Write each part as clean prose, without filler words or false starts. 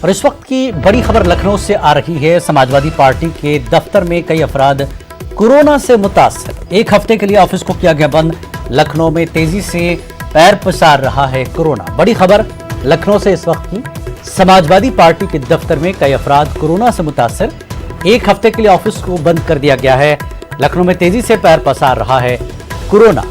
और इस वक्त की बड़ी खबर लखनऊ से आ रही है। समाजवादी पार्टी के दफ्तर में कई अफराद कोरोना से मुतासर। एक हफ्ते के लिए ऑफिस को किया गया बंद। लखनऊ में तेजी से पैर पसार रहा है कोरोना। बड़ी खबर लखनऊ से इस वक्त की। समाजवादी पार्टी के दफ्तर में कई अफराद कोरोना से मुतासर। एक हफ्ते के लिए ऑफिस को बंद कर दिया गया है। लखनऊ में तेजी से पैर पसार रहा है कोरोना।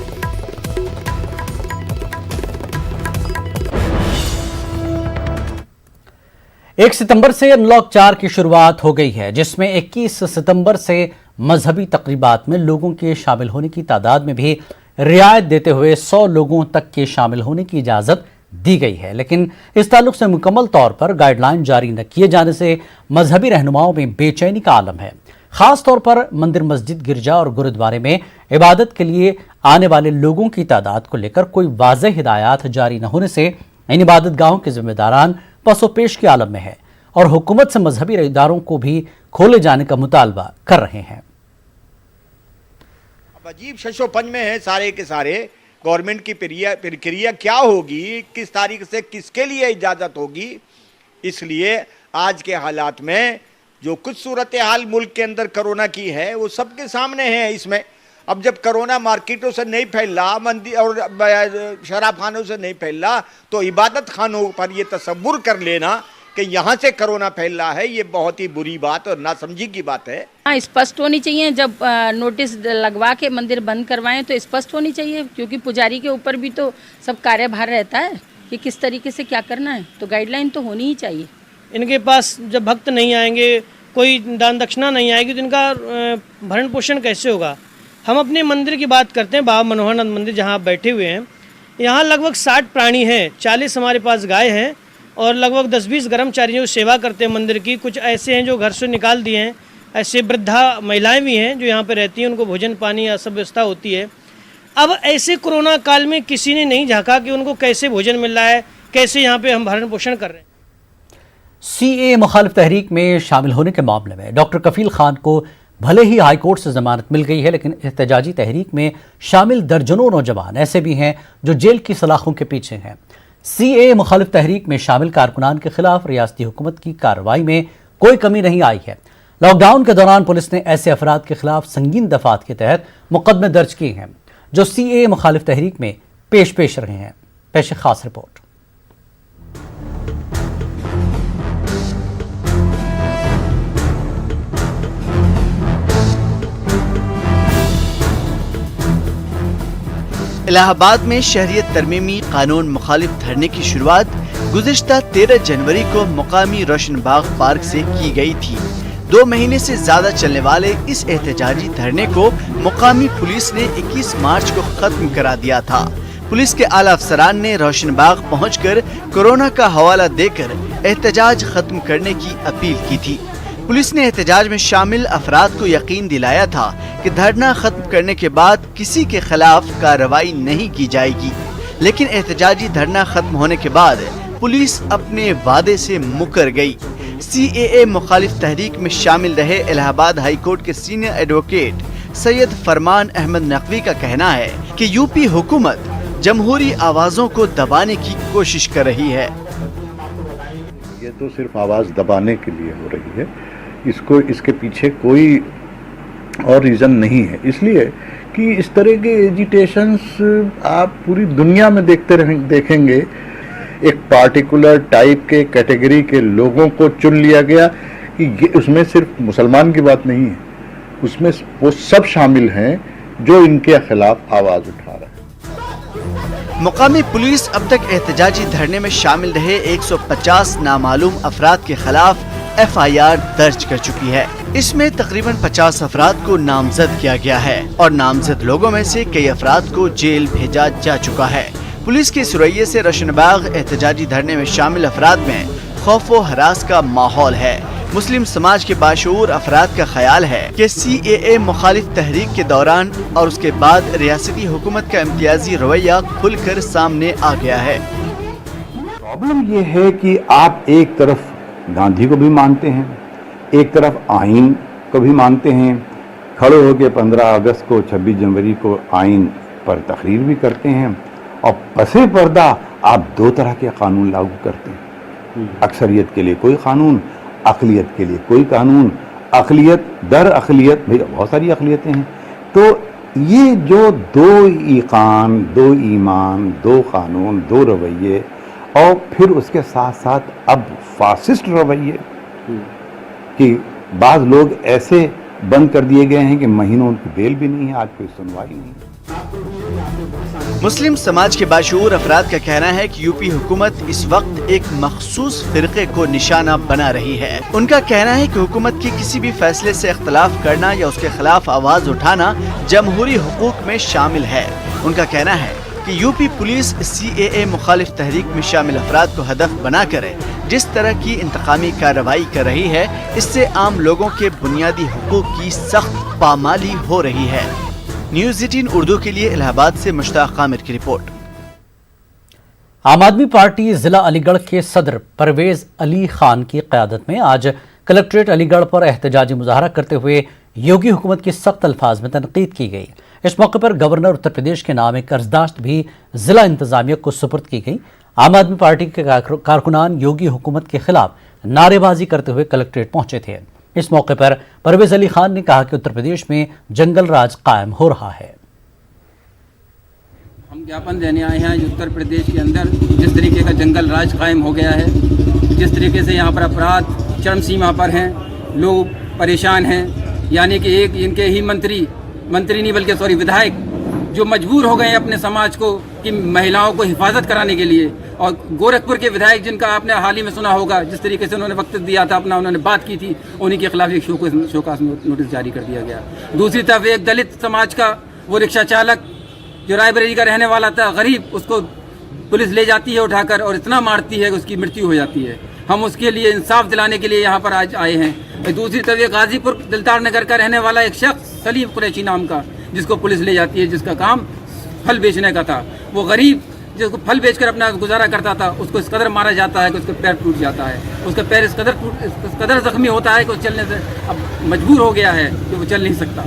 एक सितंबर से अनलॉक 4 की शुरुआत हो गई है, जिसमें 21 सितंबर से मजहबी तकरीबात में लोगों के शामिल होने की तादाद में भी रियायत देते हुए 100 लोगों तक के शामिल होने की इजाजत दी गई है। लेकिन इस ताल्लुक से मुकम्मल तौर पर गाइडलाइन जारी न किए जाने से मजहबी रहनुमाओं में बेचैनी का आलम है। खास तौर पर मंदिर, मस्जिद, गिरजा और गुरुद्वारे में इबादत के लिए आने वाले लोगों की तादाद को लेकर कोई वाज़ेह हिदायत जारी न होने से इन इबादत गाहों के जिम्मेदारान पसोपेश के आलम में है और हुकूमत से मजहबी इदारों को भी खोले जाने का मुतालबा कर रहे हैं। अब अजीब शशोपंज में है सारे के सारे। गवर्नमेंट की प्रक्रिया क्या होगी, किस तारीख से किसके लिए इजाज़त होगी। इसलिए आज के हालात में जो कुछ सूरत हाल मुल्क के अंदर कोरोना की है वो सबके सामने है। इसमें अब जब कोरोना मार्केटों से नहीं फैला, मंदिर और शराब खानों से नहीं फैला, तो इबादत खानों पर ये तसव्वुर कर लेना कि यहाँ से कोरोना फैल रहा है, ये बहुत ही बुरी बात और नासमझी की बात है। हाँ, स्पष्ट होनी चाहिए। जब नोटिस लगवा के मंदिर बंद करवाएं तो स्पष्ट होनी चाहिए, क्योंकि पुजारी के ऊपर भी तो सब कार्यभार रहता है कि किस तरीके से क्या करना है। तो गाइडलाइन तो होनी ही चाहिए। इनके पास जब भक्त नहीं आएंगे, कोई दान दक्षिणा नहीं आएगी, तो इनका भरण पोषण कैसे होगा। हम अपने मंदिर की बात करते हैं, बाबा मनोहरनंद मंदिर जहाँ आप बैठे हुए हैं। यहाँ लगभग 60 प्राणी हैं, 40 हमारे पास गाय हैं और लगभग 10-20 कर्मचारी जो सेवा करते हैं मंदिर की। कुछ ऐसे हैं जो घर से निकाल दिए हैं, ऐसे वृद्धा महिलाएं भी हैं जो यहाँ पे रहती हैं, उनको भोजन पानी या सब व्यवस्था होती है। अब ऐसे कोरोना काल में किसी ने नहीं झाँका कि उनको कैसे भोजन मिल रहा है, कैसे यहाँ पे हम भरण पोषण कर रहे हैं। सीए मुखालिफ तहरीक में शामिल होने के मामले में डॉक्टर कफील खान को भले ही हाईकोर्ट से जमानत मिल गई है, लेकिन एहतजाजी तहरीक में शामिल दर्जनों नौजवान ऐसे भी हैं जो जेल की सलाखों के पीछे हैं। सीए मुखालिफ तहरीक में शामिल कारकुनान के खिलाफ रियासती हुकूमत की कार्रवाई में कोई कमी नहीं आई है। लॉकडाउन के दौरान पुलिस ने ऐसे अफराद के खिलाफ संगीन दफात के तहत मुकदमे दर्ज किए हैं जो सीए मुखालिफ तहरीक में पेश रहे हैं। पेश खास रिपोर्ट। इलाहाबाद में शहरियत तरमीमी कानून मुखालिफ धरने की शुरुआत गुज़िश्ता 13 जनवरी को मुकामी रोशनबाग पार्क से की गई थी। 2 महीने से ज्यादा चलने वाले इस एहतजाजी धरने को मुकामी पुलिस ने 21 मार्च को खत्म करा दिया था। पुलिस के आला अफसरान ने रोशनबाग पहुंचकर कोरोना का हवाला देकर एहतजाज खत्म करने की अपील की थी। पुलिस ने एहतजाज में शामिल अफराद को यकीन दिलाया था कि धरना खत्म करने के बाद किसी के खिलाफ कार्रवाई नहीं की जाएगी, लेकिन एहतजाजी धरना खत्म होने के बाद पुलिस अपने वादे से मुकर गई। सीएए मुखालिफ तहरीक में शामिल रहे इलाहाबाद हाई कोर्ट के सीनियर एडवोकेट सैयद फरमान अहमद नकवी का कहना है कि यूपी हुकूमत जमहूरी आवाजों को दबाने की कोशिश कर रही है। ये तो सिर्फ आवाज दबाने के लिए हो रही है, इसके पीछे कोई और रीज़न नहीं है। इसलिए कि इस तरह के एजिटेशंस आप पूरी दुनिया में देखेंगे। एक पार्टिकुलर टाइप के कैटेगरी के लोगों को चुन लिया गया कि ये, उसमें सिर्फ मुसलमान की बात नहीं है, उसमें वो सब शामिल हैं जो इनके खिलाफ आवाज़ उठा रहे हैं। मुकामी पुलिस अब तक एहतजाजी धरने में शामिल रहे 150 नामालूम अफराद के खिलाफ FIR दर्ज कर चुकी है। इसमें तकरीबन 50 अफराद को नामजद किया गया है और नामजद लोगों में से कई अफराद को जेल भेजा जा चुका है। पुलिस के इस रवैये से रोशनबाग एहतजाजी धरने में शामिल अफराद में खौफ व हरास का माहौल है। मुस्लिम समाज के बाशऊर अफराद का ख्याल है कि CAA मुखालिफ तहरीक के दौरान और उसके बाद रियासती हुकूमत का इम्तियाजी रवैया खुलकर सामने आ गया है। प्रॉब्लम ये है कि आप एक तरफ गांधी को भी मानते हैं, एक तरफ आइन को भी मानते हैं, खड़े होकर 15 अगस्त को 26 जनवरी को आइन पर तकरीर भी करते हैं और पसे पर्दा आप 2 तरह के कानून लागू करते हैं। अक्सरियत के लिए कोई कानून, अक़लियत के लिए कोई कानून, अक़लियत दर अक़लियत, भाई बहुत सारी अक़लियतें हैं। तो ये जो दो ईकान, दो ईमान, दो कानून, दो रवैये, और फिर उसके साथ साथ अब फासिस्ट रवैये कि बाज़ लोग ऐसे बंद कर दिए गए हैं कि महीनों उनकी बेल भी नहीं है, आज कोई सुनवाई नहीं है। मुस्लिम समाज के बाशऊर अफराद का कहना है कि यूपी हुकूमत इस वक्त एक मखसूस फिरके को निशाना बना रही है। उनका कहना है कि हुकूमत के किसी भी फैसले से इख्तलाफ करना या उसके खिलाफ आवाज उठाना जमहूरी हुकूक में शामिल है। उनका कहना है कि यूपी पुलिस CAA मुखालिफ तहरीक में शामिल अफराद को हदफ बना कर जिस तरह की इंतकामी कार्रवाई कर रही है, इससे आम लोगों के बुनियादी हुकूक की सख्त पामाली हो रही है। न्यूज़ 18 उर्दू के लिए इलाहाबाद से मुश्ताक आमिर की रिपोर्ट। आम आदमी पार्टी जिला अलीगढ़ के सदर परवेज अली खान की क़यादत में आज कलेक्ट्रेट अलीगढ़ पर एहतजाजी मुजाहरा करते हुए योगी हुकूमत की सख्त अल्फाज में तनकीद की गई। इस मौके पर गवर्नर उत्तर प्रदेश के नाम एक कर्जदाश्त भी जिला इंतजामिया को सुपुर्द की गई। आम आदमी पार्टी के कारकुनान योगी हुकूमत के खिलाफ नारेबाजी करते हुए कलेक्ट्रेट पहुंचे थे। इस मौके पर परवेज अली खान ने कहा कि उत्तर प्रदेश में जंगल राज कायम हो रहा है। हम ज्ञापन देने आए हैं उत्तर प्रदेश के अंदर जिस तरीके का जंगल राज कायम हो गया है, जिस तरीके से यहाँ पर अपराध चरम सीमा पर हैं, लोग परेशान हैं, यानी कि एक इनके ही मंत्री नहीं बल्कि विधायक जो मजबूर हो गए हैं अपने समाज को कि महिलाओं को हिफाजत कराने के लिए। और गोरखपुर के विधायक जिनका आपने हाल ही में सुना होगा, जिस तरीके से उन्होंने वक्त दिया था अपना, उन्होंने बात की थी, उन्हीं के खिलाफ एक शोकास नोटिस जारी कर दिया गया। दूसरी तरफ एक दलित समाज का वो रिक्शा चालक जो रायबरेली का रहने वाला था, गरीब, उसको पुलिस ले जाती है उठाकर और इतना मारती है कि उसकी मृत्यु हो जाती है। हम उसके लिए इंसाफ दिलाने के लिए यहाँ पर आज आए हैं। दूसरी तरफ ये गाजीपुर दिलदार नगर का रहने वाला एक शख्स सलीम कुरैशी नाम का, जिसको पुलिस ले जाती है, जिसका काम फल बेचने का था। वो गरीब जिसको फल बेचकर अपना गुजारा करता था, उसको इस कदर मारा जाता है कि उसका पैर टूट जाता है। उसका पैर इस कदर जख्मी होता है कि वो चलने से अब मजबूर हो गया है कि वो चल नहीं सकता।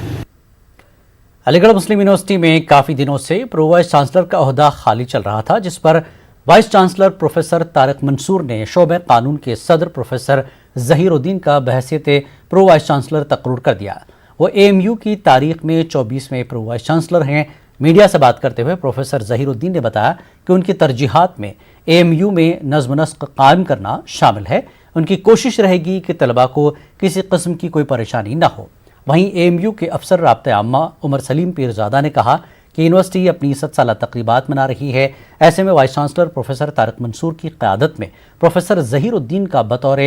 अलीगढ़ मुस्लिम यूनिवर्सिटी में काफ़ी दिनों से प्रो वाइस चांसलर का ओहदा खाली चल रहा था, जिस पर vice chancellor professor Tariq Mansoor ने शोबे कानून के सदर प्रोफेसर ज़हीरुद्दीन का बहैसियत प्रो वाइस चांसलर तकर्रुर कर दिया। वो AMU की तारीख में 24वें प्रो वाइस चांसलर हैं। मीडिया से बात करते हुए प्रोफेसर ज़हीरुद्दीन ने बताया कि उनकी तरजीहात में AMU में नज़्म नस्क कायम करना शामिल है। उनकी कोशिश रहेगी कि तलबा को किसी किस्म की कोई परेशानी न हो। वहीं AMU के अफसर राब्ते आम्मा उमर सलीम पीरजादा ने कहा कि यूनिवर्सिटी अपनी 7 साला तकरीबात मना रही है। ऐसे में vice chancellor professor Tariq Mansoor की क़यादत में प्रोफेसर ज़हीरुद्दीन का बतौर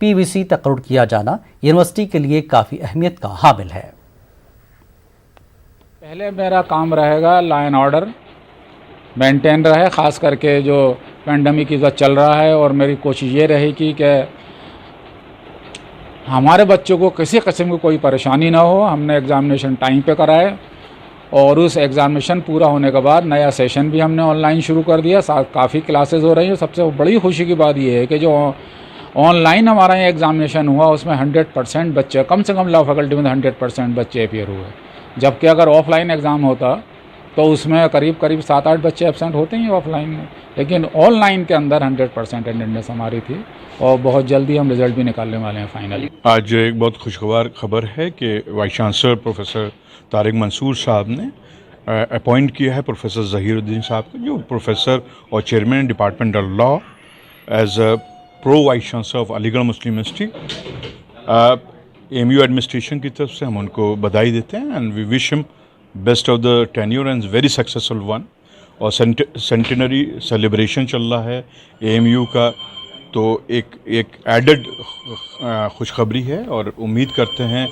PVC तकर्रुर किया जाना यूनिवर्सिटी के लिए काफ़ी अहमियत का हामिल है। पहले मेरा काम रहेगा लॉ एंड ऑर्डर मेंटेन रहे, ख़ास करके जो पेंडेमिक की वजह चल रहा है, और मेरी कोशिश ये रहेगी कि हमारे बच्चों को किसी किस्म की कोई परेशानी ना हो। हमने एग्ज़ामिनेशन टाइम पे कराए और उस एग्ज़ामिनेशन पूरा होने के बाद नया सेशन भी हमने ऑनलाइन शुरू कर दिया। काफ़ी क्लासेस हो रही हैं। सबसे बड़ी खुशी की बात यह है कि जो ऑनलाइन हमारा ये एग्ज़ामिनेशन हुआ उसमें 100% बच्चे, कम से कम लॉ फैकल्टी में 100% बच्चे अपीयर हुए, जबकि अगर ऑफलाइन एग्ज़ाम होता तो उसमें करीब 7-8 बच्चे एब्सेंट होते हैं ऑफलाइन में, लेकिन ऑनलाइन के अंदर 100% अटेंडेंस हमारी थी और बहुत जल्दी हम रिज़ल्ट भी निकालने वाले हैं फाइनली। आज एक बहुत खुशगवार खबर है कि vice chancellor professor Tariq Mansoor साहब ने अपॉइंट किया है प्रोफेसर ज़हीरुद्दीन साहब को, जो प्रोफेसर और chairman department of law as pro vice chancellor of Aligarh Muslim University. AMU administration की तरफ से हम उनको बधाई देते हैं and we wish him best of the tenure and very successful one. और सेंटिनरी सेलिब्रेशन चल रहा है AMU का, तो एक एडेड खुशखबरी है और उम्मीद करते हैं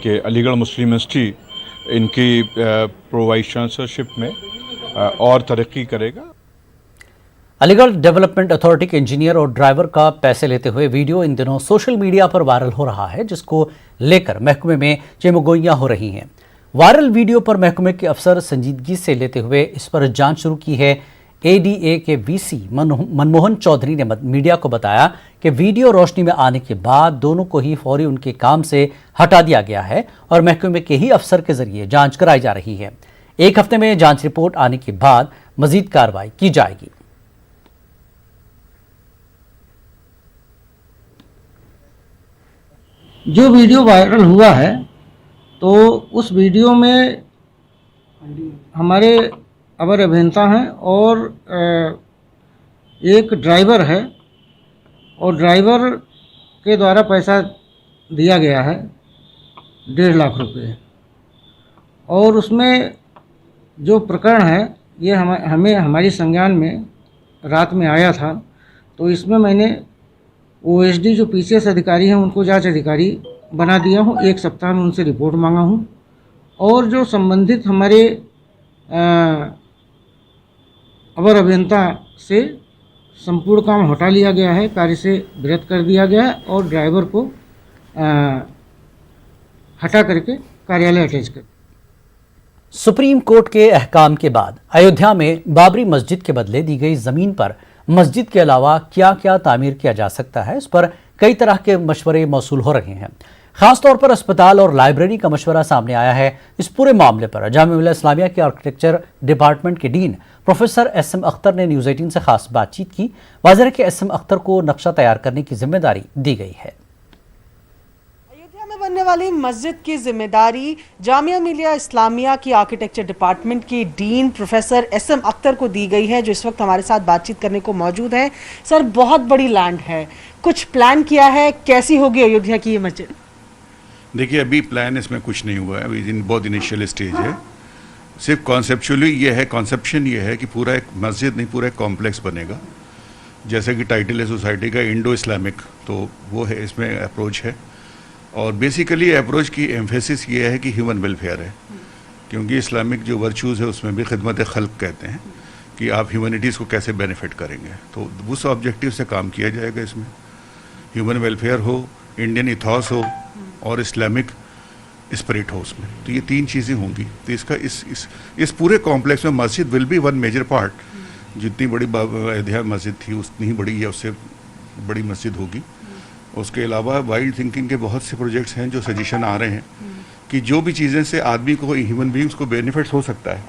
कि अलीगढ़ मुस्लिम यूनिवर्सिटी इनकी प्रो वाइस चांसलरशिप में और तरक्की करेगा। अलीगढ़ डेवलपमेंट अथॉरिटी के इंजीनियर और ड्राइवर का पैसे लेते हुए वीडियो इन दिनों सोशल मीडिया पर वायरल हो रहा है, जिसको लेकर महकमे में चिमगोइयां हो रही हैं। वायरल वीडियो पर महकमे के अफसर संजीदगी से लेते हुए इस पर जांच शुरू की है। ADA के VC मनमोहन चौधरी ने मीडिया को बताया कि वीडियो रोशनी में आने के बाद दोनों को ही फौरी उनके काम से हटा दिया गया है और महकमे के ही अफसर के जरिए जाँच कराई जा रही है। 1 हफ्ते में जाँच रिपोर्ट आने के बाद मजीद कार्रवाई की जाएगी। जो वीडियो वायरल हुआ है तो उस वीडियो में हमारे अवर अभियंता हैं और एक ड्राइवर है और ड्राइवर के द्वारा पैसा दिया गया है 1.5 लाख रुपए और उसमें जो प्रकरण है ये हमें हमारी संज्ञान में रात में आया था। तो इसमें मैंने OSD जो PCS अधिकारी हैं उनको जांच अधिकारी बना दिया हूँ। 1 सप्ताह में उनसे रिपोर्ट मांगा हूँ और जो संबंधित हमारे अवर अभियंता से संपूर्ण काम हटा लिया गया है, कार्य से विरत कर दिया गया है और ड्राइवर को हटा करके कार्यालय अटैच कर। सुप्रीम कोर्ट के अहकाम के बाद अयोध्या में बाबरी मस्जिद के बदले दी गई जमीन पर मस्जिद के अलावा क्या क्या तामीर किया जा सकता है, इस पर कई तरह के मशवरे मौसूल हो रहे हैं। खासतौर पर अस्पताल और लाइब्रेरी का मशवरा सामने आया है। इस पूरे मामले पर जामिया मिल्लिया इस्लामिया के आर्किटेक्चर डिपार्टमेंट के डीन प्रोफेसर SM अख्तर ने न्यूज़ 18 से खास बातचीत की। वाज़ेह है कि SM अख्तर को नक्शा तैयार करने की जिम्मेदारी दी गई है। बनने वाली मस्जिद की जिम्मेदारी जामिया मिल्लिया इस्लामिया की आर्किटेक्चर डिपार्टमेंट की डीन प्रोफेसर SM अख्तर को दी गई है, जो इस वक्त हमारे साथ बातचीत करने को मौजूद है। सर, बहुत बड़ी लैंड है, कुछ प्लान किया है, कैसी होगी अयोध्या की ये मस्जिद? देखिए, अभी प्लान इसमें कुछ नहीं हुआ है, अभी बहुत इनिशियल स्टेज है। सिर्फ कॉन्सेप्चुअली ये है, कॉन्सेप्शन ये है कि पूरा एक मस्जिद नहीं, पूरा एक कॉम्प्लेक्स बनेगा। जैसे कि टाइटल है सोसाइटी का इंडो इस्लामिक, तो वो है, इसमें अप्रोच है। और बेसिकली अप्रोच की एम्फेसिस ये है कि ह्यूमन वेलफेयर है, क्योंकि इस्लामिक जो वर्चूज़ है उसमें भी खिदमत खल्क कहते हैं कि आप ह्यूमैनिटीज़ को कैसे बेनिफिट करेंगे। तो उस ऑब्जेक्टिव से काम किया जाएगा। इसमें ह्यूमन वेलफेयर हो, इंडियन इथॉस हो और इस्लामिक स्पिरिट हो उसमें, तो ये 3 चीज़ें होंगी। तो इसका इस पूरे कॉम्प्लेक्स में मस्जिद will be one major part. जितनी बड़ी अयोध्या मस्जिद थी उतनी ही बड़ी या उससे बड़ी मस्जिद होगी। उसके अलावा वाइल्ड थिंकिंग के बहुत से प्रोजेक्ट्स हैं जो सजेशन आ रहे हैं कि जो भी चीज़ें से आदमी को, ह्यूमन बींग्स को बेनिफिट्स हो सकता है,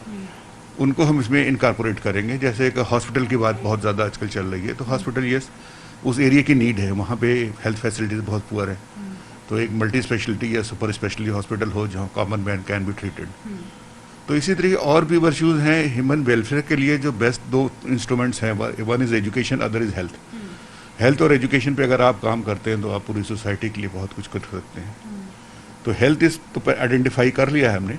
उनको हम इसमें इनकॉर्पोरेट करेंगे। जैसे एक हॉस्पिटल की बात बहुत ज़्यादा आजकल चल रही है, तो हॉस्पिटल यस उस एरिया की नीड है, वहाँ पे हेल्थ फैसिलिटीज़ बहुत पुअर है, तो एक मल्टी स्पेशलिटी या सुपर स्पेशलिटी हॉस्पिटल हो जहाँ common man can be treated. तो इसी तरीके और भी वर्च्यूज़ हैं ह्यूमन वेलफेयर के लिए। जो बेस्ट 2 इंस्ट्रूमेंट्स हैं, one is education, other is health. Health और एजुकेशन पे अगर आप काम करते हैं तो आप पूरी सोसाइटी के लिए बहुत कुछ कर सकते हैं। तो हेल्थ इस तो आइडेंटिफाई कर लिया है हमने।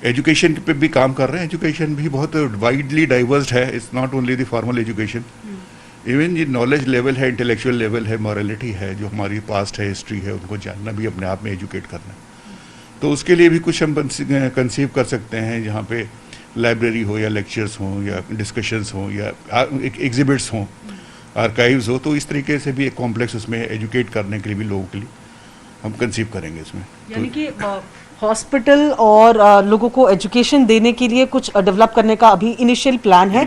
एजुकेशन पे भी काम कर रहे हैं। एजुकेशन भी बहुत वाइडली डाइवर्स्ड है, it's not only the formal education, even ये नॉलेज लेवल है, इंटेलेक्चुअल लेवल है, मॉरलिटी है, जो हमारी पास्ट है, हिस्ट्री है, उनको जानना भी अपने आप में एजुकेट करना। तो उसके लिए भी कुछ हम कंसीव कर सकते हैं, जहाँ पे लाइब्रेरी हो या लेक्चर्स हों या डिस्कशंस हों या एग्जिबिट्स हों, आर्काइव्स हो। तो इस तरीके से भी एक कॉम्प्लेक्स उसमें एजुकेट करने के लिए भी लोगों के लिए हम कंसीव करेंगे इसमें। यानी कि हॉस्पिटल और लोगों को एजुकेशन देने के लिए कुछ डेवलप करने का अभी इनिशियल प्लान है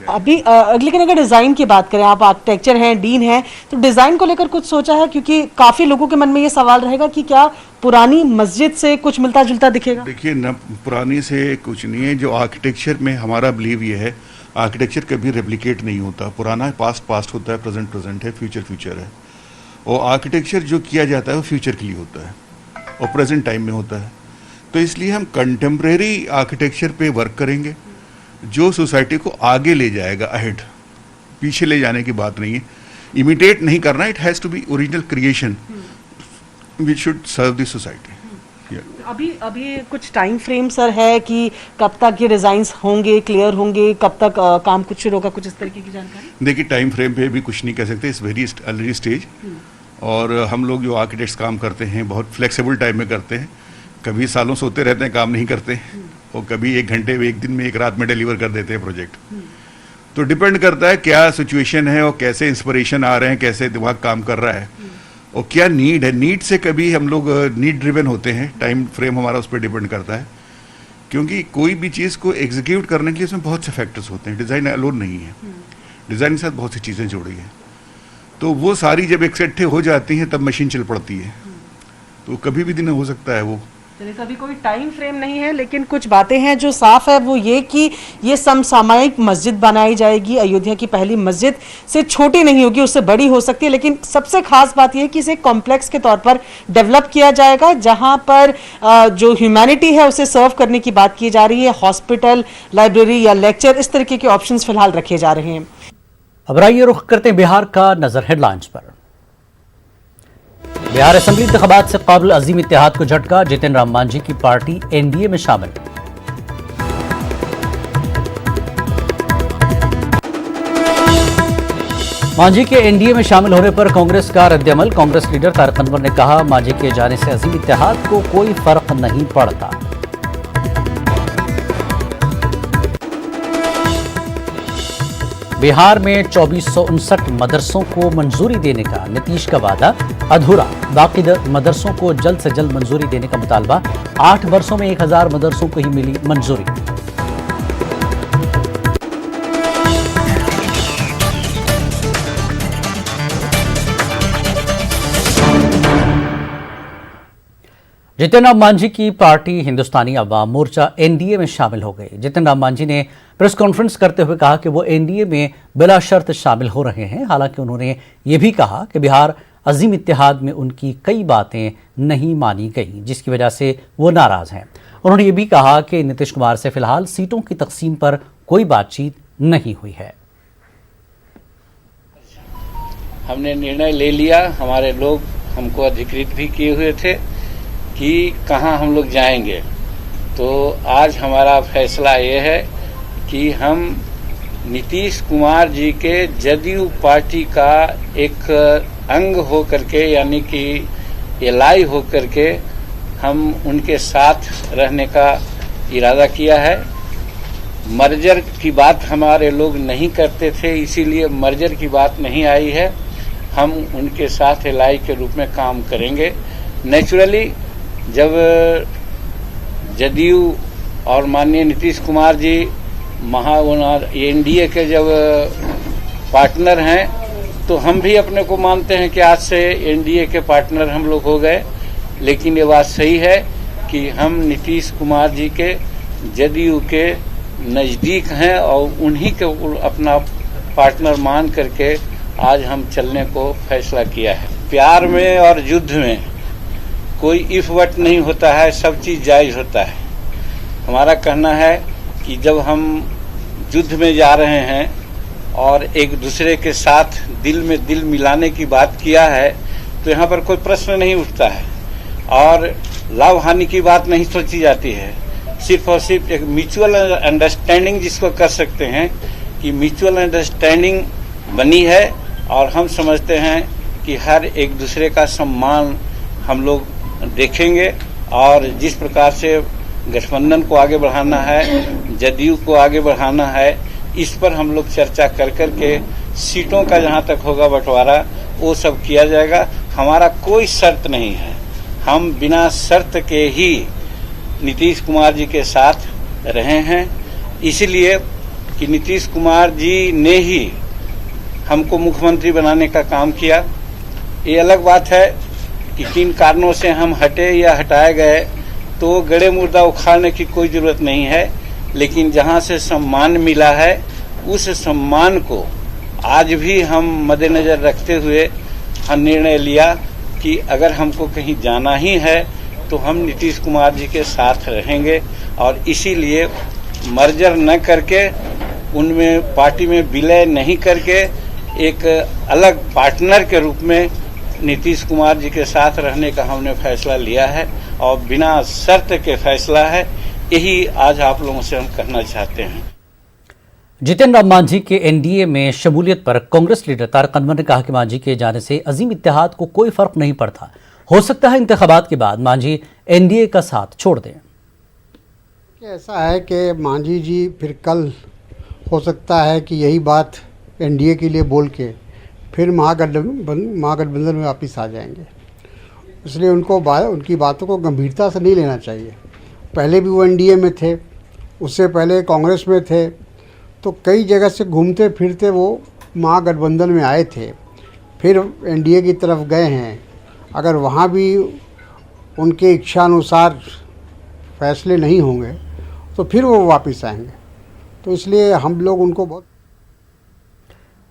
अभी। लेकिन अगर डिज़ाइन की बात करें, आप आर्किटेक्चर हैं, डीन हैं, तो डिज़ाइन को लेकर कुछ सोचा है? क्योंकि काफ़ी लोगों के मन में ये सवाल रहेगा कि क्या पुरानी मस्जिद से कुछ मिलता जुलता दिखेगा? देखिए, न पुरानी से कुछ नहीं है। जो आर्किटेक्चर में हमारा बिलीव ये है, आर्किटेक्चर कभी रेप्लिकेट नहीं होता। पुराना पास्ट होता है, प्रेजेंट है, फ्यूचर है। और आर्किटेक्चर जो किया जाता है वो फ्यूचर के लिए होता है और प्रेजेंट टाइम में होता है। तो इसलिए हम कंटेम्प्रेरी आर्किटेक्चर पे वर्क करेंगे जो सोसाइटी को आगे ले जाएगा, अहेड। पीछे ले जाने की बात नहीं है, इमिटेट नहीं करना। It has to be original creation which should serve the society. अभी कुछ टाइम फ्रेम सर है कि कब तक ये डिजाइन्स होंगे, क्लियर होंगे, कब तक काम कुछ शुरू होगा, कुछ इस तरीके की जानकारी? देखिए, टाइम फ्रेम पे भी कुछ नहीं कह सकते, इस वेरी अर्ली स्टेज। और हम लोग जो आर्किटेक्ट्स काम करते हैं बहुत फ्लेक्सिबल टाइम में करते हैं। कभी सालों सोते रहते हैं, काम नहीं करते, और कभी 1 घंटे में, 1 दिन में, 1 रात में डिलीवर कर देते हैं प्रोजेक्ट। तो डिपेंड करता है क्या सिचुएशन है और कैसे इंस्पिरेशन आ रहे हैं, कैसे दिमाग काम कर रहा है और क्या नीड है। नीड से कभी हम लोग नीड ड्रिवन होते हैं, टाइम फ्रेम हमारा उस पर डिपेंड करता है, क्योंकि कोई भी चीज़ को एग्जीक्यूट करने के लिए उसमें बहुत से फैक्टर्स होते हैं। डिज़ाइन अलोन नहीं है, डिज़ाइन के साथ बहुत सी चीज़ें जुड़ी हैं। तो वो सारी जब इकट्ठे हो जाती हैं तब मशीन चल पड़ती है। तो कभी भी दिन हो सकता है वो चलिए, तो अभी कोई टाइम फ्रेम नहीं है, लेकिन कुछ बातें हैं जो साफ है, वो ये कि ये समसामयिक मस्जिद बनाई जाएगी। अयोध्या की पहली मस्जिद से छोटी नहीं होगी, उससे बड़ी हो सकती है, लेकिन सबसे खास बात यह है कि इसे कॉम्प्लेक्स के तौर पर डेवलप किया जाएगा, जहां पर जो ह्यूमैनिटी है उसे सर्व करने की बात की जा रही है। हॉस्पिटल, लाइब्रेरी या लेक्चर, इस तरीके के ऑप्शंस फिलहाल रखे जा रहे हैं। अब आइए रुख करते हैं बिहार का, नजर हेडलाइंस पर। बिहार असेंबली इंतखाबात से काबिल अजीम इत्तेहाद को झटका, जितिन राम मांझी की पार्टी एनडीए में शामिल। मांझी के एनडीए में शामिल होने पर कांग्रेस का रद्दअमल। कांग्रेस लीडर तारिक अनवर ने कहा, मांझी के जाने से अजीम इत्तेहाद को कोई फर्क नहीं पड़ता। बिहार में 2459 मदरसों को मंजूरी देने का नीतीश का वादा अधूरा। बाकी मदरसों को जल्द से जल्द मंजूरी देने का मुतालबा। 8 वर्षों में 1000 मदरसों को ही मिली मंजूरी। जितिन राम मांझी की पार्टी हिंदुस्तानी अवाम मोर्चा एनडीए में शामिल हो गई। जितिन राम मांझी ने प्रेस कॉन्फ्रेंस करते हुए कहा कि वो एनडीए में बिला शर्त शामिल हो रहे हैं। हालांकि उन्होंने ये भी कहा कि बिहार अजीम इत्तेहाद में उनकी कई बातें नहीं मानी गई, जिसकी वजह से वो नाराज हैं। उन्होंने ये भी कहा कि नीतीश कुमार से फिलहाल सीटों की तकसीम पर कोई बातचीत नहीं हुई है। हमने निर्णय ले लिया, हमारे लोग हमको अधिकृत भी किए हुए थे कि कहाँ हम लोग जाएंगे। तो आज हमारा फैसला ये है कि हम नीतीश कुमार जी के जदयू पार्टी का एक अंग हो करके, यानी कि एलाई हो करके हम उनके साथ रहने का इरादा किया है। मर्जर की बात हमारे लोग नहीं करते थे, इसीलिए मर्जर की बात नहीं आई है। हम उनके साथ एलाई के रूप में काम करेंगे। नेचुरली जब जदयू और माननीय नीतीश कुमार जी एनडीए के जब पार्टनर हैं, तो हम भी अपने को मानते हैं कि आज से एनडीए के पार्टनर हम लोग हो गए। लेकिन ये बात सही है कि हम नीतीश कुमार जी के जदयू के नज़दीक हैं और उन्हीं को अपना पार्टनर मान करके आज हम चलने को फैसला किया है। प्यार में और युद्ध में कोई इफ वट नहीं होता है, सब चीज़ जायज़ होता है। हमारा कहना है कि जब हम युद्ध में जा रहे हैं और एक दूसरे के साथ दिल में दिल मिलाने की बात किया है, तो यहाँ पर कोई प्रश्न नहीं उठता है और लाभ हानि की बात नहीं सोची जाती है। सिर्फ और सिर्फ एक म्यूचुअल अंडरस्टैंडिंग जिसको कर सकते हैं कि म्यूचुअल अंडरस्टैंडिंग बनी है और हम समझते हैं कि हर एक दूसरे का सम्मान हम लोग देखेंगे और जिस प्रकार से गठबंधन को आगे बढ़ाना है, जदयू को आगे बढ़ाना है, इस पर हम लोग चर्चा कर कर के सीटों का जहां तक होगा बंटवारा वो सब किया जाएगा। हमारा कोई शर्त नहीं है, हम बिना शर्त के ही नीतीश कुमार जी के साथ रहे हैं, इसलिए कि नीतीश कुमार जी ने ही हमको मुख्यमंत्री बनाने का काम किया। ये अलग बात है कि किन कारणों से हम हटे या हटाए गए, तो गड़े मुर्दा उखाड़ने की कोई जरूरत नहीं है। लेकिन जहां से सम्मान मिला है उस सम्मान को आज भी हम मद्देनजर रखते हुए हम निर्णय लिया कि अगर हमको कहीं जाना ही है तो हम नीतीश कुमार जी के साथ रहेंगे और इसीलिए मर्जर न करके, उनमें पार्टी में विलय नहीं करके, एक अलग पार्टनर के रूप में नीतीश कुमार जी के साथ रहने का हमने फैसला लिया है और बिना शर्त के फैसला है। यही आज आप लोगों से हम कहना चाहते हैं। जितिन राम मांझी के एनडीए में शमूलियत पर कांग्रेस लीडर तारिक अनवर ने कहा कि मांझी के जाने से अजीम इत्तेहाद को कोई फर्क नहीं पड़ता। हो सकता है इंतखाबात के बाद मांझी एनडीए का साथ छोड़ दें। ऐसा है कि मांझी जी फिर कल हो सकता है कि यही बात एनडीए के लिए बोल के फिर महागठबंधन में वापस आ जाएंगे। इसलिए उनकी बातों को गंभीरता से नहीं लेना चाहिए। पहले भी वो एनडीए में थे, उससे पहले कांग्रेस में थे, तो कई जगह से घूमते फिरते वो महागठबंधन में आए थे, फिर एनडीए की तरफ गए हैं। अगर वहाँ भी उनके इच्छानुसार फैसले नहीं होंगे तो फिर वो वापस आएंगे। तो इसलिए हम लोग उनको बहुत।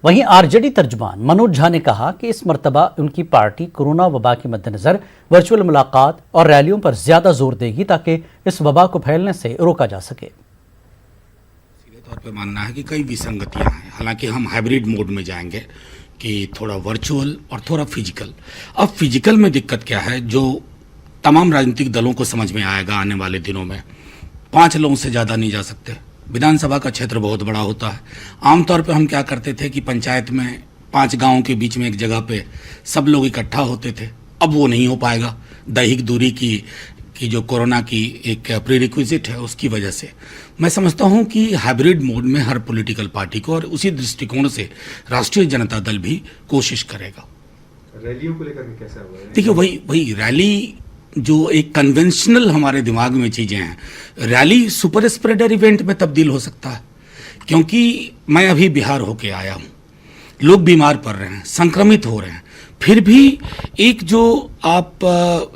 वहीं आरजेडी तर्जुमान मनोज झा ने कहा कि इस मर्तबा उनकी पार्टी कोरोना वबा के मद्देनजर वर्चुअल मुलाकात और रैलियों पर ज्यादा जोर देगी ताकि इस वबा को फैलने से रोका जा सके। सीधे तौर पे मानना है कि कई विसंगतियां हैं, हालांकि हम हाइब्रिड मोड में जाएंगे कि थोड़ा वर्चुअल और थोड़ा फिजिकल। अब फिजिकल में दिक्कत क्या है, जो तमाम राजनीतिक दलों को समझ में आएगा आने वाले दिनों में, 5 लोगों से ज़्यादा नहीं जा सकते। विधानसभा का क्षेत्र बहुत बड़ा होता है। आमतौर पे हम क्या करते थे कि पंचायत में 5 गांवों के बीच में एक जगह पे सब लोग इकट्ठा होते थे। अब वो नहीं हो पाएगा, दैहिक दूरी की जो कोरोना की एक प्रीरिक्विजिट है उसकी वजह से। मैं समझता हूं कि हाइब्रिड मोड में हर पॉलिटिकल पार्टी को, और उसी दृष्टिकोण से राष्ट्रीय जनता दल भी कोशिश करेगा। रैलियों को लेकर कैसा हुआ? देखिए वही रैली जो एक कन्वेंशनल हमारे दिमाग में चीज़ें हैं, रैली सुपर स्प्रेडर इवेंट में तब्दील हो सकता है। क्योंकि मैं अभी बिहार होके आया हूँ, लोग बीमार पड़ रहे हैं, संक्रमित हो रहे हैं, फिर भी एक जो आप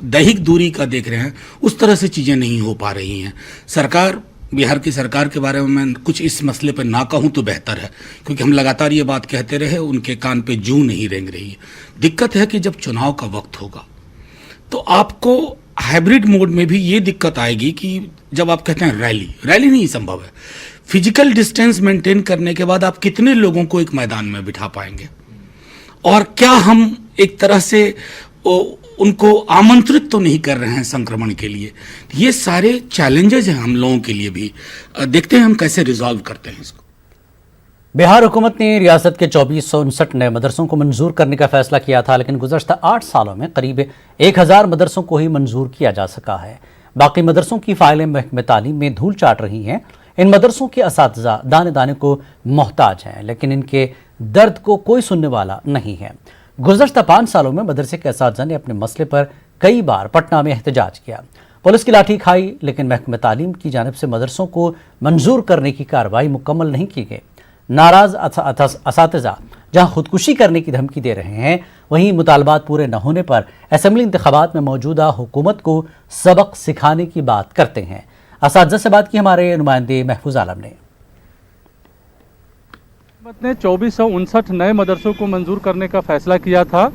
दैहिक दूरी का देख रहे हैं उस तरह से चीज़ें नहीं हो पा रही हैं। सरकार, बिहार की सरकार के बारे में मैं कुछ इस मसले पर ना कहूँ तो बेहतर है, क्योंकि हम लगातार ये बात कहते रहे, उनके कान पे जूं नहीं रेंग रही है। दिक्कत है कि जब चुनाव का वक्त होगा तो आपको हाइब्रिड मोड में भी ये दिक्कत आएगी कि जब आप कहते हैं रैली नहीं संभव है। फिजिकल डिस्टेंस मेंटेन करने के बाद आप कितने लोगों को एक मैदान में बिठा पाएंगे, और क्या हम एक तरह से उनको आमंत्रित तो नहीं कर रहे हैं संक्रमण के लिए। ये सारे चैलेंजेस हैं हम लोगों के लिए भी। देखते हैं हम कैसे रिजॉल्व करते हैं इसको। बिहार हुकूमत ने रियासत के 2459 नए मदरसों को मंजूर करने का फैसला किया था, लेकिन गुज़श्ता 8 सालों में करीब 1000 मदरसों को ही मंजूर किया जा सका है। बाकी मदरसों की फाइलें महकमे तालीम में धूल चाट रही हैं। इन मदरसों के असातिज़ा दाने दाने को मोहताज हैं, लेकिन इनके दर्द को कोई सुनने वाला नहीं है। गुज़श्ता 5 सालों में मदरसे के असातिज़ा ने अपने मसले पर कई बार पटना में एहतजाज किया, पुलिस की लाठी खाई, लेकिन महकमे तालीम की जानिब से मदरसों को मंजूर करने की कार्रवाई मुकम्मल नहीं की गई। नाराज असातिज़ा जहां खुदकुशी करने की धमकी दे रहे हैं, वहीं मुतालबात पूरे न होने पर असेंबली इंतखाबात में मौजूदा हुकूमत को सबक सिखाने की बात करते हैं। असातिज़ा से बात की हमारे नुमाइंदे महफूज आलम ने। हुकूमत ने 2459 नए मदरसों को मंजूर करने का फैसला किया था।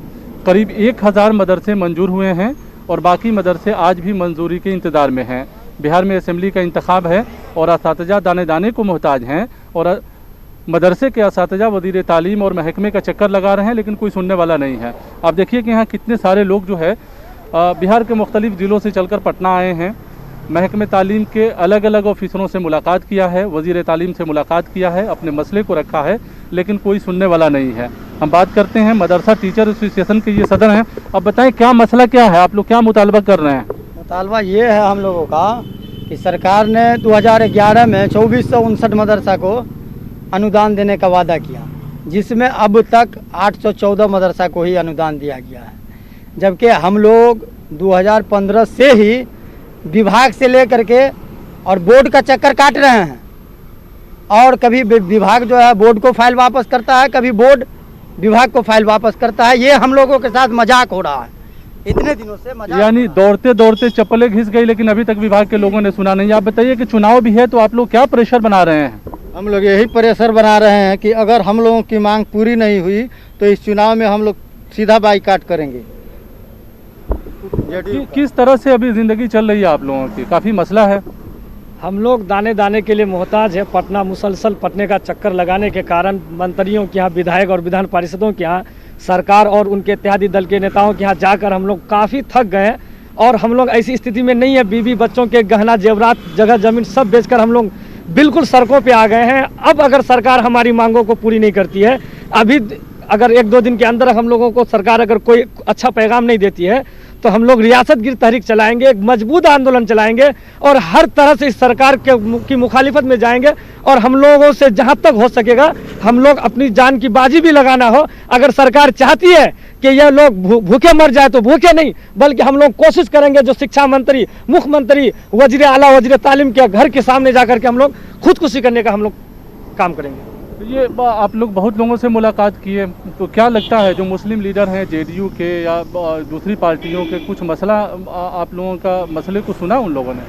करीब 1000 मदरसे मंजूर हुए हैं और बाकी मदरसे आज भी मंजूरी के इंतज़ार में हैं। बिहार में असेंबली का इंतखाब है और असातिज़ा दाने दाने को मोहताज हैं, और मदरसे के असातिज़ा वज़ीर तालीम और महकमे का चक्कर लगा रहे हैं, लेकिन कोई सुनने वाला नहीं है। आप देखिए कि यहाँ कितने सारे लोग जो है बिहार के मुख्तलिफ ज़िलों से चलकर पटना आए हैं। महकमे तालीम के अलग अलग ऑफिसरों से मुलाकात किया है, वज़ीर तालीम से मुलाकात किया है, अपने मसले को रखा है, लेकिन कोई सुनने वाला नहीं है। हम बात करते हैं मदरसा टीचर एसोसिएशन के ये सदर हैं। अब बताएं क्या मसला क्या है, आप लोग क्या मुतालबा कर रहे हैं? मुतालबा ये है हम लोगों का कि सरकार ने 2011 में 2459 मदरसा को अनुदान देने का वादा किया, जिसमें अब तक 814 मदरसा को ही अनुदान दिया गया है, जबकि हम लोग 2015 से ही विभाग से लेकर के और बोर्ड का चक्कर काट रहे हैं, और कभी विभाग जो है बोर्ड को फाइल वापस करता है, कभी बोर्ड विभाग को फाइल वापस करता है। ये हम लोगों के साथ मजाक हो रहा है इतने दिनों से। यानी दौड़ते दौड़ते चप्पलें घिस गई, लेकिन अभी तक विभाग के लोगों ने सुना नहीं। आप बताइए कि चुनाव भी है तो आप लोग क्या प्रेशर बना रहे हैं? हम लोग यही प्रेशर बना रहे हैं कि अगर हम लोगों की मांग पूरी नहीं हुई तो इस चुनाव में हम लोग सीधा बाइकाट करेंगे। किस तरह से अभी ज़िंदगी चल रही है आप लोगों की? काफ़ी मसला है। हम लोग दाने दाने के लिए मोहताज है। पटना मुसलसल पटने का चक्कर लगाने के कारण मंत्रियों के यहाँ, विधायक और विधान पार्षदों के यहाँ, सरकार और उनके इत्तेहादी दल के नेताओं के यहाँ जाकर हम लोग काफ़ी थक गए, और हम लोग ऐसी स्थिति में नहीं है। बीवी बच्चों के गहना जेवरात, जगह जमीन सब बेचकर हम लोग बिल्कुल सड़कों पे आ गए हैं। अब अगर सरकार हमारी मांगों को पूरी नहीं करती है, अभी अगर 1-2 दिन के अंदर हम लोगों को सरकार अगर कोई अच्छा पैगाम नहीं देती है, तो हम लोग रियासत गिर तहरीक चलाएंगे, एक मजबूत आंदोलन चलाएंगे और हर तरह से इस सरकार की मुखालिफत में जाएंगे। और हम लोगों से जहां तक हो सकेगा हम लोग अपनी जान की बाजी भी लगाना हो। अगर सरकार चाहती है कि यह लोग भूखे मर जाए तो भूखे नहीं, बल्कि हम लोग कोशिश करेंगे जो शिक्षा मंत्री, मुख्यमंत्री, वजीर आला, वजीर तालीम के घर के सामने जाकर के हम लोग खुदकुशी करने का हम लोग काम करेंगे। ये आप लोग बहुत लोगों से मुलाकात किए, तो क्या लगता है जो मुस्लिम लीडर हैं जेडीयू के या दूसरी पार्टियों के, कुछ मसला आप लोगों का मसले को सुना उन लोगों ने?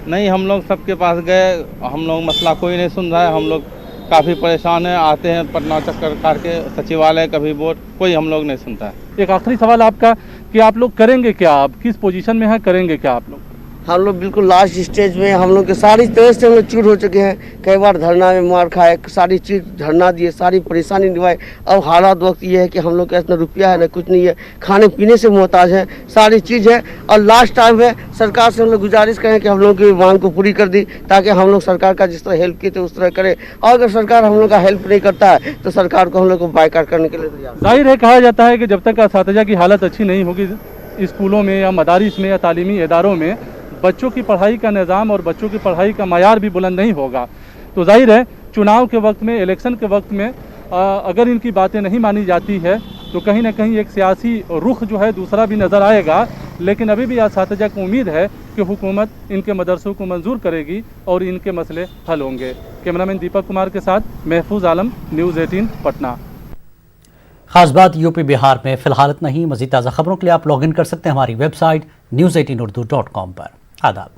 नहीं, हम लोग सबके पास गए, हम लोग मसला कोई नहीं सुन रहा है, हम लोग काफ़ी परेशान हैं, आते हैं पटना चक्कर काट के सचिवालय कभी बोर्ड, कोई हम लोग नहीं सुनता है। एक आखिरी सवाल आपका कि आप लोग करेंगे क्या, आप किस पोजीशन में हैं, करेंगे क्या आप लोग? हम लोग बिल्कुल लास्ट स्टेज में, हम लोग के सारी तरह से हम लोग चूर हो चुके हैं, कई बार धरना में मार खाए, सारी चीज़ धरना दिए, सारी परेशानी निभाए। अब हालात वक्त ये है कि हम लोग के पास न रुपया है न कुछ नहीं है, खाने पीने से मोहताज है, सारी चीज़ है। और लास्ट टाइम है, सरकार से हम लोग गुजारिश करें कि हम लोग की मांग को पूरी कर दी, ताकि हम लोग सरकार का जिस तरह हेल्प किए थे उस तरह करें। और अगर सरकार हम लोग का हेल्प नहीं करता है तो सरकार को हम लोग को बाइकाट करने के लिए तैयार। जाहिर है, कहा जाता है कि जब तक असातिज़ा की हालत अच्छी नहीं होगी स्कूलों में या मदारिस में या तालीमी इदारों में, बच्चों की पढ़ाई का निज़ाम और बच्चों की पढ़ाई का मयार भी बुलंद नहीं होगा। तो जाहिर है, चुनाव के वक्त में, इलेक्शन के वक्त में अगर इनकी बातें नहीं मानी जाती है तो कहीं ना कहीं एक सियासी रुख जो है दूसरा भी नज़र आएगा। लेकिन अभी भी असातिज़ा को उम्मीद है कि हुकूमत इनके मदरसों को मंजूर करेगी और इनके मसले हल होंगे। कैमरामैन दीपक कुमार के साथ महफूज आलम, न्यूज़ 18 पटना। खास बात यूपी बिहार में फिलहाल इतना ही। मज़ीद ताज़ा खबरों के लिए आप लॉगिन कर सकते हैं हमारी वेबसाइट news18urdu.com पर। आदाब।